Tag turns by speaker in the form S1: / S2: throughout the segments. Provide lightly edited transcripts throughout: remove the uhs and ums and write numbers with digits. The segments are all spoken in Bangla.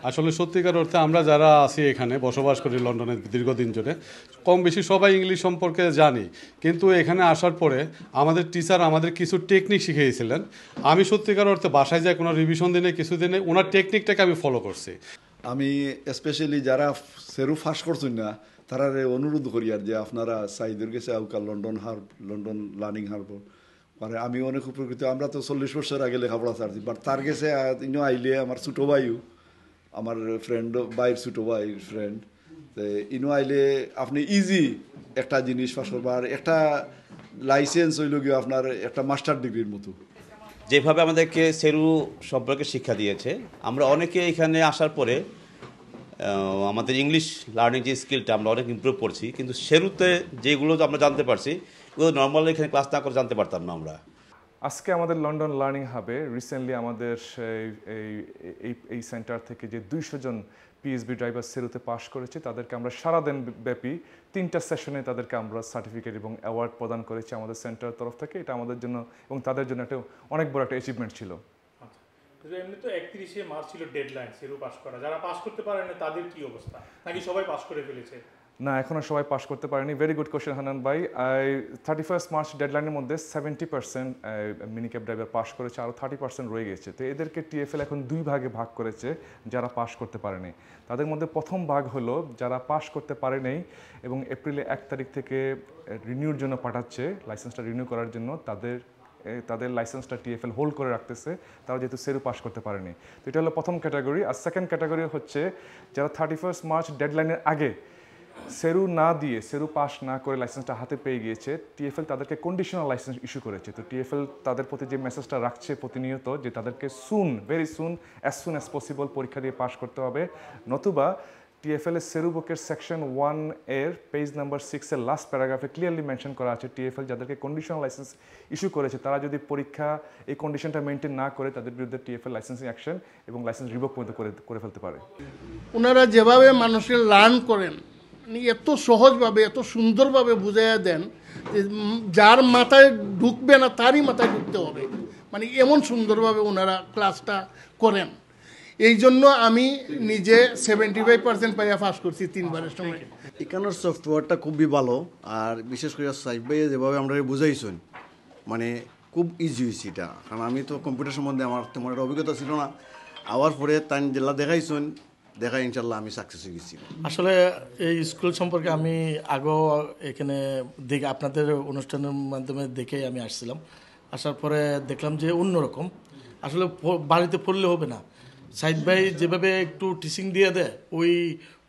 S1: আসলে সত্যিকার অর্থে আমরা যারা আছি এখানে বসবাস করি লন্ডনে দীর্ঘদিন ধরে কম বেশি সবাই ইংলিশ সম্পর্কে জানি, কিন্তু এখানে আসার পরে আমাদের টিচার আমাদের কিছু টেকনিক শিখিয়েছিলেন। আমি সত্যিকার অর্থে বাসায় যায় কোনো রিভিশন দিনে কিছু দিনে ওনার টেকনিকটাকে আমি ফলো করছি।
S2: আমি স্পেশালি যারা সেরু ফাঁস করছেন না তারা অনুরোধ করি আর যে আপনারা সাইদের গেছে আউকা লন্ডন লার্নিং হারবার মানে আমি অনেক উপকৃত। আমরা তো 40 বছর আগে লেখাপড়া ছাড়ছি, বাট তার গেছে ইনো আইলে আমার ছোটো ভাইও আমার ফ্রেন্ড বাইর ছোটো ভাইয়ের ফ্রেন্ড ইনো আইলে আপনি ইজি একটা জিনিস ফাঁস করবার একটা লাইসেন্স হইল গিয়ে আপনার একটা মাস্টার ডিগ্রির মতো।
S3: যেভাবে আমাদেরকে সেরু সম্পর্কে শিক্ষা দিয়েছে, আমরা অনেকে এখানে আসার পরে আমাদের ইংলিশ লার্নিং যে স্কিলটা আমরা অনেক ইমপ্রুভ করছি, কিন্তু সেরুতে যেগুলো আমরা জানতে পারছি ওগুলো নর্মালি এখানে ক্লাস না করে জানতে পারতাম না আমরা।
S4: আজকে আমাদের লন্ডন লার্নিং হাবে রিসেন্টলি আমাদের এই সেন্টার থেকে যে 200 জন পিএসবি ড্রাইভার সেরুতে পাস করেছে তাদেরকে আমরা সারাদিন ব্যাপী 3টা সেশনে তাদেরকে আমরা সার্টিফিকেট এবং অ্যাওয়ার্ড প্রদান করেছি আমাদের সেন্টারের তরফ থেকে। এটা আমাদের জন্য এবং তাদের জন্য একটা অনেক বড় একটা অ্যাচিভমেন্ট ছিল।
S5: এমনি তো 31শে মার্চ ছিল ডেডলাইন সেরু পাস করা, যারা পাস করতে পারেনি তাদের কি অবস্থা, নাকি সবাই পাস করে ফেলেছে?
S4: না, এখনও সবাই পাস করতে পারেনি। ভেরি গুড কোয়েশ্চেন হান্নান ভাই। 31 মার্চ ডেডলাইনের মধ্যে 70% মিনিক্যাব ড্রাইভার পাস করেছে, আরও 30% রয়ে গেছে। তো এদেরকে টিএফএল এখন 2 ভাগে ভাগ করেছে যারা পাস করতে পারেনি। তাদের মধ্যে প্রথম ভাগ হলো যারা পাস করতে পারেনি এবং এপ্রিলে 1 তারিখ থেকে রিনিউর জন্য পাঠাচ্ছে, লাইসেন্সটা রিনিউ করার জন্য তাদের লাইসেন্সটা টিএফএল হোল্ড করে রাখতেছে, তারা যেহেতু সেরু পাস করতে পারেনি। তো এটা হলো প্রথম ক্যাটাগরি। আর সেকেন্ড ক্যাটাগরি হচ্ছে যারা 31 মার্চ ডেডলাইনের আগে সেরু না দিয়ে সেরু পাস না করে লাইসেন্সটা হাতে পেয়ে গিয়েছে, টিএফএল তাদেরকে কন্ডিশনাল লাইসেন্স ইস্যু করেছে। তো টিএফএল তাদের প্রতি যে মেসেজটা রাখছে প্রতিনিয়ত যে তাদেরকে ভেরি সুন অ্যাজ পসিবল পরীক্ষা দিয়ে পাস করতে হবে, নতুবা টিএফএল এর সেরু বুকের সেকশন 1 এর পেজ নাম্বার 6 এর লাস্ট প্যারাগ্রাফে ক্লিয়ারলি মেনশন করা আছে টিএফএল যাদেরকে কন্ডিশনাল লাইসেন্স ইস্যু করেছে তারা যদি পরীক্ষা এই কন্ডিশনটা মেনটেন না করে তাদের বিরুদ্ধে টিএফএল লাইসেন্সিং অ্যাকশন এবং লাইসেন্স রিভোক পর্যন্ত করে ফেলতে পারে।
S6: ওনারা যেভাবে মানুষের লার্ন করেন এত সহজভাবে এত সুন্দরভাবে বুঝাইয়া দেন যে যার মাথায় ঢুকবে না তারই মাথায় ঢুকতে হবে, মানে এমন সুন্দরভাবে ওনারা ক্লাসটা করেন। এই জন্য আমি নিজে 75% পাইয়া পাস করছি 3 বারের সময়।
S7: এখানের সফটওয়্যারটা খুবই ভালো, আর বিশেষ করে সাইফ ভাই যেভাবে আমরা বুঝাইছেন মানে খুব ইজি হয়েছে এটা। কারণ আমি তো কম্পিউটার সম্বন্ধে আমার তেমন একটা অভিজ্ঞতা ছিল না, আওয়ার পরে তাই জেলা দেখাইছেন দেখা ইনশাল্লাহ আমি সাকসেস হয়ে গেছি।
S8: আসলে এই স্কুল সম্পর্কে আমি আগেও এখানে দেখে আপনাদের অনুষ্ঠানের মাধ্যমে দেখেই আমি আসছিলাম। আসার পরে দেখলাম যে অন্যরকম, আসলে বাড়িতে পড়লে হবে না, সাইদ ভাই যেভাবে একটু টিচিং দিয়ে দেয়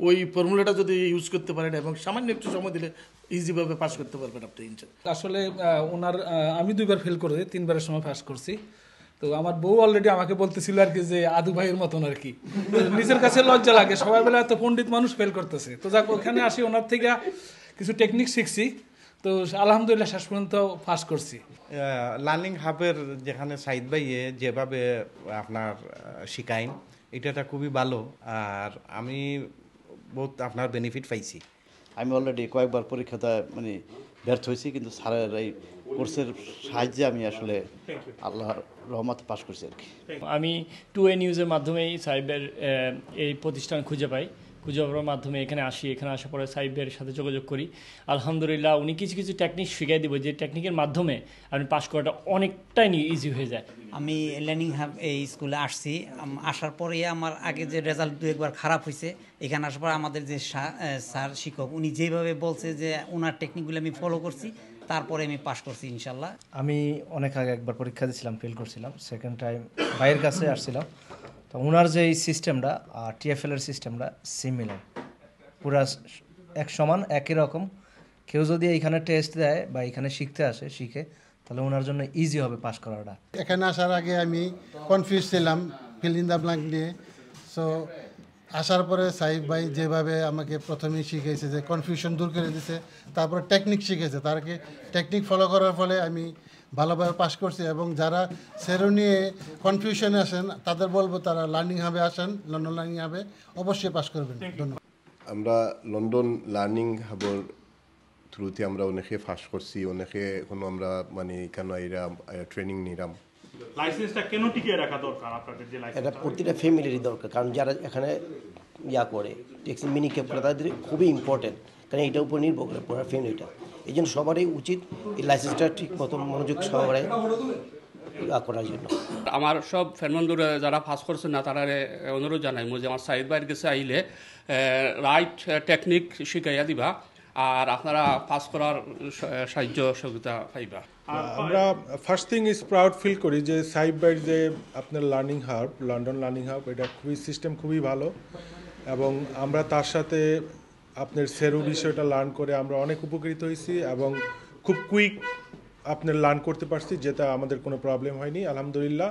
S8: ওই ফর্মুলাটা যদি ইউজ করতে পারেন এবং সামান্য একটু সময় দিলে ইজিভাবে পাস করতে পারবেন আপনি ইনশাল্লাহ।
S9: আসলে ওনার আমি 2 বার ফেল করেছি, 3 বারের সময় পাস করছি। তো আমার বউ অলরেডি আমাকে বলতেছিল আর কি যে আদু ভাইয়ের মতন আর কি, নিজের কাছে লজ্জা লাগে, সবাই বেলা এত পণ্ডিত মানুষ ফেল করতেছে। তো যাক ওখানে আসি ওনার থেকে কিছু টেকনিক শিখছি, তো আলহামদুলিল্লাহ শেষ পর্যন্ত পাস করছি।
S10: লার্নিং হাবের যেখানে সাইদ ভাইয়ে যেভাবে আপনার শিখাইন এটা খুবই ভালো, আর আমি বহুত আপনার বেনিফিট পাইছি।
S3: আমি অলরেডি কয়েকবার পরীক্ষাতে মানে ব্যর্থ হয়েছি, কিন্তু স্যারের এই কোর্সের সাহায্যে আমি আসলে আল্লাহর রহমতে পাস করছি আর কি।
S11: আমি 2A নিউজের মাধ্যমেই সাইবের এই প্রতিষ্ঠান খুঁজে পাই, খুঁজে পাওয়ার মাধ্যমে এখানে আসি। এখানে আসার পরে সাইবের সাথে যোগাযোগ করি। আলহামদুলিল্লাহ উনি কিছু টেকনিক শিখিয়ে দিব যে টেকনিকের মাধ্যমে আপনি পাস করাটা অনেকটাই ইজি হয়ে যায়।
S12: আমি লার্নিং হাব এই স্কুলে আসছি, আসার পরে আমার আগে যে রেজাল্ট 2 একবার খারাপ হয়েছে, এখানে আসার পর আমাদের যে স্যার শিক্ষক উনি যেভাবে বলছে যে ওনার টেকনিকগুলো আমি ফলো করছি, তারপরে আমি পাস করছি ইনশাল্লাহ।
S13: আমি অনেক আগে একবার পরীক্ষা দিয়েছিলাম, ফেল করছিলাম, সেকেন্ড টাইম ভাইয়ের কাছে আসছিলাম। তো ওনার যে এই সিস্টেমটা আর টিএফএলের সিস্টেমটা সিমিলার, পুরা এক সমান একই রকম। কেউ যদি এইখানে টেস্ট দেয় বা এখানে শিখতে আসে শিখে, তাহলে ওনার জন্য ইজি হবে পাস করাটা।
S14: এখানে আসার আগে আমি কনফিউজ ছিলাম ফিল ইন দ্য ব্ল্যাঙ্ক নিয়ে। সো আসার পরে সাইফ ভাই যেভাবে আমাকে প্রথমেই শিখেছে যে কনফিউশন দূর করে দিয়েছে, তারপর টেকনিক শিখেছে, তারকে টেকনিক ফলো করার ফলে আমি ভালোভাবে পাস করছি। এবং যারা সেরো নিয়ে কনফিউশনে আসেন তাদের বলবো তারা লার্নিং হাবে আসেন, লন্ডন লার্নিং হাবে অবশ্যই পাস করবেন। ধন্যবাদ।
S15: আমরা লন্ডন লার্নিং হাবের থ্রুতে আমরা অনেকে ফাঁস করছি, অনেকে এখন আমরা মানে এখানে ট্রেনিং নিলাম।
S5: লাইসেন্সটা কেন টিকিয়ে রাখা দরকার আপনাদের যে
S16: এটা
S5: লাইসেন্স?
S16: প্রতিটা ফ্যামিলিরই দরকার, কারণ যারা এখানে করে ট্যাক্সি মিনি ক্যাব করে তাদের খুবই ইম্পর্টেন্ট, কারণ এটার উপর নির্ভর করে পুরো ফ্যামিলিটা। এই জন্য সবারই উচিত এই লাইসেন্সটা ঠিক মতো মনোযোগ সহকারে করার জন্য।
S17: আমার সব ফ্যানবন্ধুরা যারা পাস করছে না তারা অনুরোধ জানাই যে আমার সাইড বাইর কাছে আইলে রাইট টেকনিক শিখাইয়া দিবা, আর আপনারা পাস করার সাহায্য সহযোগিতা পাইবা।
S18: আমরা first thing is proud feel করি যে সাইড বাইর যে আপনার learning hub, London learning hub, এটা খুবই সিস্টেম খুবই ভালো, এবং আমরা তার সাথে আপনার সেরু বিষয়টা লার্ন করে আমরা অনেক উপকৃত হয়েছি এবং খুব কুইক আপনার লার্ন করতে পারছি, যেটা আমাদের কোনো প্রবলেম হয়নি আলহামদুলিল্লাহ।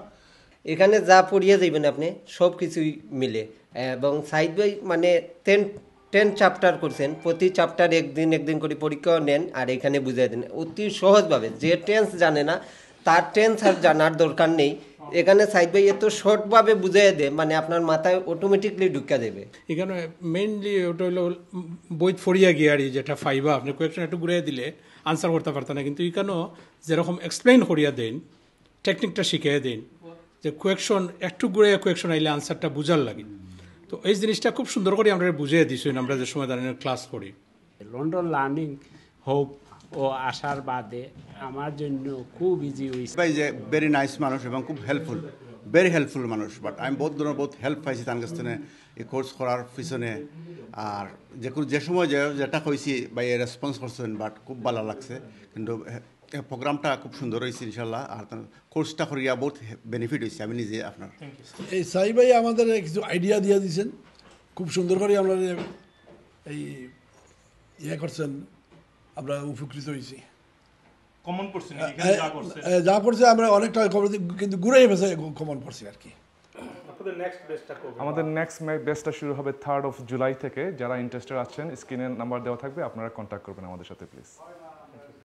S19: এখানে যা পড়িয়ে যাবেন আপনি সব কিছুই মিলে, এবং সাইড বাই মানে 10 চ্যাপ্টার করছেন, প্রতি চ্যাপ্টার একদিন করে পরীক্ষাও নেন আর এখানে বুঝিয়ে দেন অতি সহজভাবে। যে টেন্স জানে না তার টেন্স আর জানার দরকার নেই, এখানে সাইড বাই এত শর্টভাবে বুঝিয়ে দেয় মানে আপনার মাথায় অটোমেটিকলি ঢুকা দেবে।
S20: এখানে মেইনলি ওটা হলো বই ফরিয়া গিয়ারি যেটা ফাইবা আপনি কোয়েকশন একটু ঘুরিয়ে দিলে আনসার করতে পারতেন না, কিন্তু এখানেও যেরকম এক্সপ্লেইন করিয়া দেন, টেকনিকটা শিখিয়ে দেন, যে কোয়েকশন একটু ঘুরে কোয়েকশন আইলে আনসারটা বুঝার লাগে। তো এই জিনিসটা খুব সুন্দর করে আমরা বুঝিয়ে দিচ্ছি আমরা যে সময় দাঁড়িয়ে ক্লাস করি।
S21: লন্ডন লার্নিং হোক ও আসার বাদে আমার জন্য খুব ইজি হয়েছে।
S22: ভাই যে ভেরি নাইস মানুষ এবং খুব হেল্পফুল, ভেরি হেল্পফুল মানুষ, বাট আমি বহুত হেল্প পাইছি তার কাছ থেকে এই কোর্স করার পিছনে। আর যে সময় যেটা কইছি ভাই রেসপন্স করছেন, বাট খুব ভালো লাগছে, কিন্তু প্রোগ্রামটা খুব সুন্দর হয়েছে ইনশাল্লাহ। আর কোর্সটা করিয়া বহুত বেনিফিট হয়েছে আমি নিজে আপনার।
S23: এই সাই ভাই আমাদের কিছু আইডিয়া দিয়ে দিয়েছেন, খুব সুন্দর করে আমরা এই করছেন, আমরা উপকৃত হয়েছি।
S5: কমন পড়ছে
S23: যা পড়ছে আমরা অনেকটা কিন্তু ঘুরে গেছে কমন পড়ছি আর কি।
S4: আমাদের নেক্সট বেস্টটা শুরু হবে 3rd of জুলাই থেকে। যারা ইন্টারেস্টেড আছেন স্ক্রিনে নাম্বার দেওয়া থাকবে, আপনারা কন্ট্যাক্ট করবেন আমাদের সাথে প্লিজ।